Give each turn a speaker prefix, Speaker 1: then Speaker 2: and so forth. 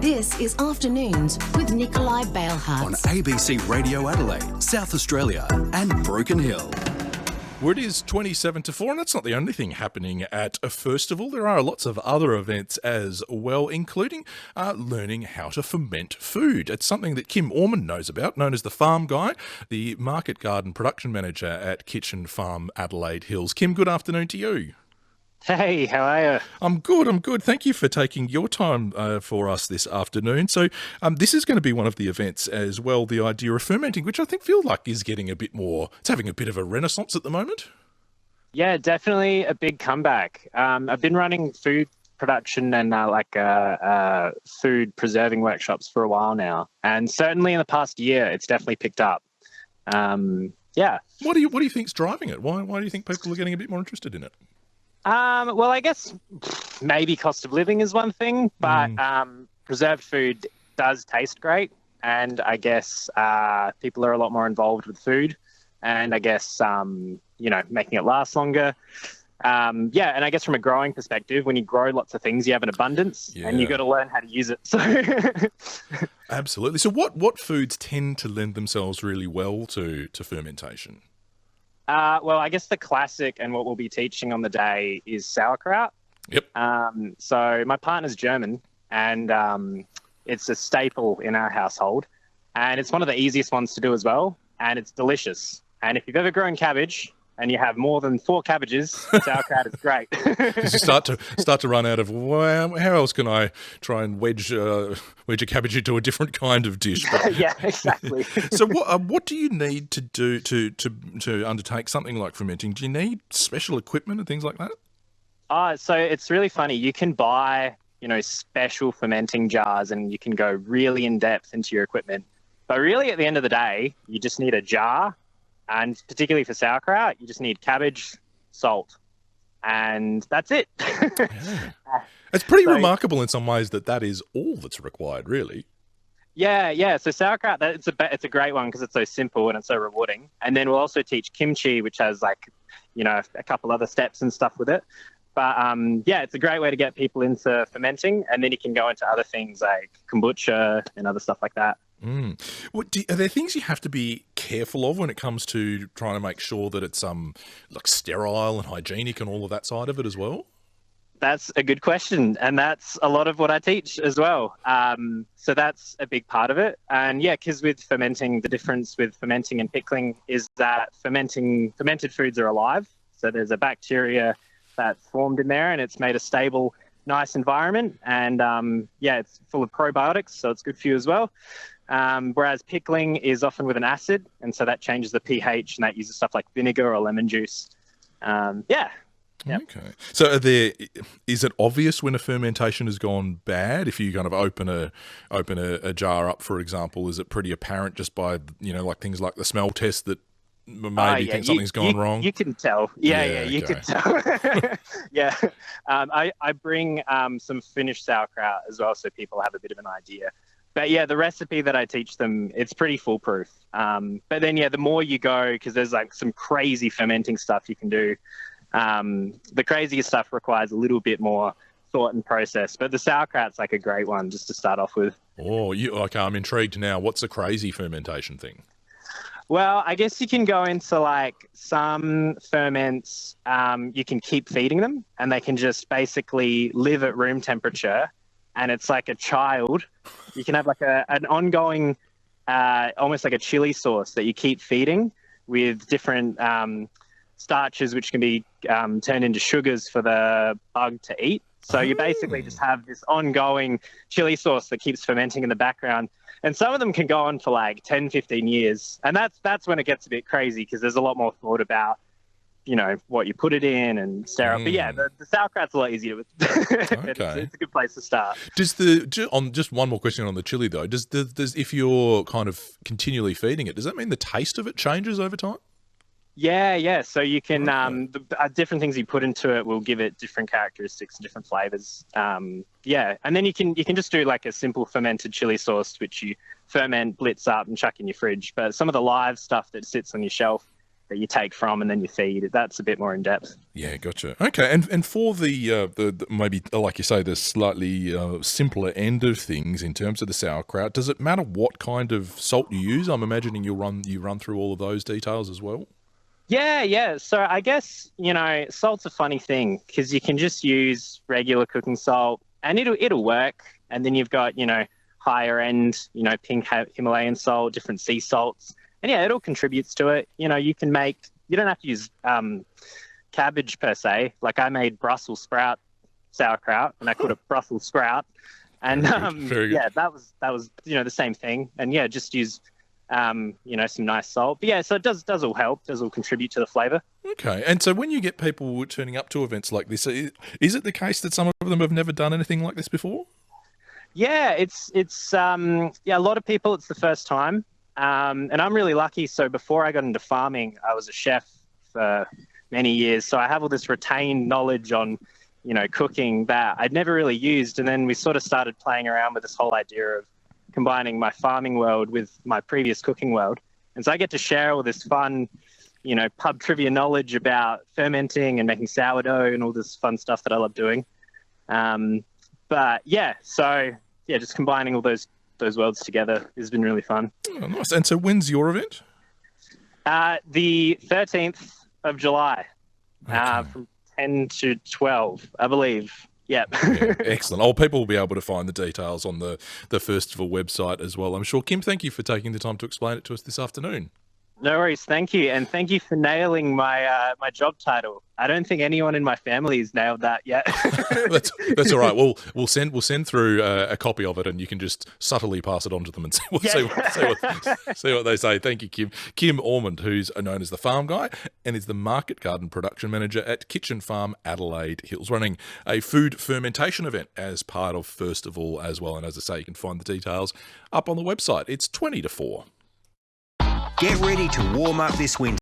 Speaker 1: This is Afternoons with Nikolai Balehearts.
Speaker 2: On ABC Radio Adelaide, South Australia and Broken Hill.
Speaker 3: Well, it is 27 to 4, and that's not the only thing happening at a Firstival. There are lots of other events as well, including learning how to ferment food. It's something that Kim Orman knows about, known as the Farm Guy, the Market Garden Production Manager at Kitchen Farm Adelaide Hills. Kim, good afternoon to you.
Speaker 4: Hey, how are you?
Speaker 3: I'm good. Thank you for taking your time for us this afternoon. So this is going to be one of the events as well, the idea of fermenting, which I think feels like is getting a bit more, it's having a bit of a renaissance at the moment.
Speaker 4: Yeah, definitely a big comeback. I've been running food production and food preserving workshops for a while now. And certainly in the past year, it's definitely picked up. Yeah.
Speaker 3: What do you think's driving it? Why do you think people are getting a bit more interested in it?
Speaker 4: Well, I guess maybe cost of living is one thing, but preserved food does taste great. And I guess people are a lot more involved with food and I guess, making it last longer. And I guess from a growing perspective, when you grow lots of things, you have an abundance and you got to learn how to use it. So
Speaker 3: Absolutely. So what foods tend to lend themselves really well to fermentation?
Speaker 4: Well, I guess the classic and what we'll be teaching on the day is sauerkraut.
Speaker 3: Yep.
Speaker 4: So my partner's German and it's a staple in our household and it's one of the easiest ones to do as well. And it's delicious. And if you've ever grown cabbage and you have more than 4 cabbages, sauerkraut is great.
Speaker 3: Because you start to run out of, well, how else can I try and wedge a cabbage into a different kind of dish? But,
Speaker 4: yeah, exactly.
Speaker 3: So what do you need to do to undertake something like fermenting? Do you need special equipment and things like that?
Speaker 4: So it's really funny. You can buy, special fermenting jars and you can go really in depth into your equipment. But really at the end of the day, you just need a jar. And particularly for sauerkraut, you just need cabbage, salt, and that's it.
Speaker 3: Yeah. It's pretty remarkable in some ways that is all that's required, really.
Speaker 4: Yeah. So sauerkraut, it's a great one because it's so simple and it's so rewarding. And then we'll also teach kimchi, which has a couple other steps and stuff with it. But it's a great way to get people into fermenting, and then you can go into other things like kombucha and other stuff like that.
Speaker 3: Are there things you have to be careful of when it comes to trying to make sure that it's sterile and hygienic and all of that side of it as well?
Speaker 4: That's a good question, and that's a lot of what I teach as well. So that's a big part of it. And because with fermenting, the difference with fermenting and pickling is that fermented foods are alive. So there's a bacteria that's formed in there, and it's made a stable, nice environment. And it's full of probiotics, so it's good for you as well. Whereas pickling is often with an acid, and so that changes the pH, and that uses stuff like vinegar or lemon juice.
Speaker 3: Okay. So is it obvious when a fermentation has gone bad? If you kind of open a jar up, for example, is it pretty apparent just by things like the smell test that maybe think something's gone wrong?
Speaker 4: You can tell. You can tell. Yeah. I bring some finished sauerkraut as well, so people have a bit of an idea. But the recipe that I teach them, it's pretty foolproof. But then, the more you go, because there's some crazy fermenting stuff you can do. The craziest stuff requires a little bit more thought and process. But the sauerkraut's a great one just to start off with.
Speaker 3: Oh, I'm intrigued now. What's a crazy fermentation thing?
Speaker 4: Well, I guess you can go into some ferments, you can keep feeding them and they can just basically live at room temperature. And it's like a child. You can have an ongoing, almost like a chili sauce that you keep feeding with different starches, which can be turned into sugars for the bug to eat. So you basically just have this ongoing chili sauce that keeps fermenting in the background. And some of them can go on for 10, 15 years. And that's when it gets a bit crazy because there's a lot more thought about what you put it in and sterile. But the sauerkraut's a lot easier.
Speaker 3: Okay.
Speaker 4: It's a good place to start.
Speaker 3: Just one more question on the chili though. Does if you're kind of continually feeding it, does that mean the taste of it changes over time?
Speaker 4: Yeah. So you can different things you put into it will give it different characteristics and different flavors. And then you can just do a simple fermented chili sauce, which you ferment, blitz up, and chuck in your fridge. But some of the live stuff that sits on your shelf, that you take from and then you feed. That's a bit more in depth.
Speaker 3: Yeah, gotcha. Okay, and for the maybe, like you say, the slightly simpler end of things in terms of the sauerkraut, does it matter what kind of salt you use? I'm imagining you run through all of those details as well.
Speaker 4: Yeah. So I guess, salt's a funny thing because you can just use regular cooking salt and it'll work. And then you've got, higher end, pink Himalayan salt, different sea salts. And yeah, it all contributes to it. You don't have to use cabbage per se. Like I made Brussels sprout sauerkraut and I called it Brussels sprout. And
Speaker 3: Very good.
Speaker 4: yeah, that was the same thing. And yeah, just use some nice salt. But yeah, so it does all help, does all contribute to the flavour.
Speaker 3: Okay, and so when you get people turning up to events like this, is it the case that some of them have never done anything like this before?
Speaker 4: Yeah, it's a lot of people, it's the first time. And I'm really lucky. So before I got into farming, I was a chef for many years. So I have all this retained knowledge on, cooking that I'd never really used. And then we sort of started playing around with this whole idea of combining my farming world with my previous cooking world. And so I get to share all this fun, pub trivia knowledge about fermenting and making sourdough and all this fun stuff that I love doing. But yeah, just combining all those worlds together has been really fun.
Speaker 3: Oh, nice. And so when's your event?
Speaker 4: The 13th of July, from 10 to 12, I believe. Yep.
Speaker 3: Yeah, excellent. Oh, people will be able to find the details on the Firstival website as well, I'm sure. Kim, thank you for taking the time to explain it to us this afternoon.
Speaker 4: No worries, thank you, and thank you for nailing my my job title. I don't think anyone in my family has nailed that yet.
Speaker 3: That's all right. We'll send through a copy of it, and you can just subtly pass it on to them and see what they say. Thank you, Kim. Kim Ormond, who's known as the Farm Guy, and is the Market Garden Production Manager at Kitchen Farm Adelaide Hills, running a food fermentation event as part of Firstival as well. And as I say, you can find the details up on the website. It's 20 to 4.
Speaker 5: Get ready to warm up this winter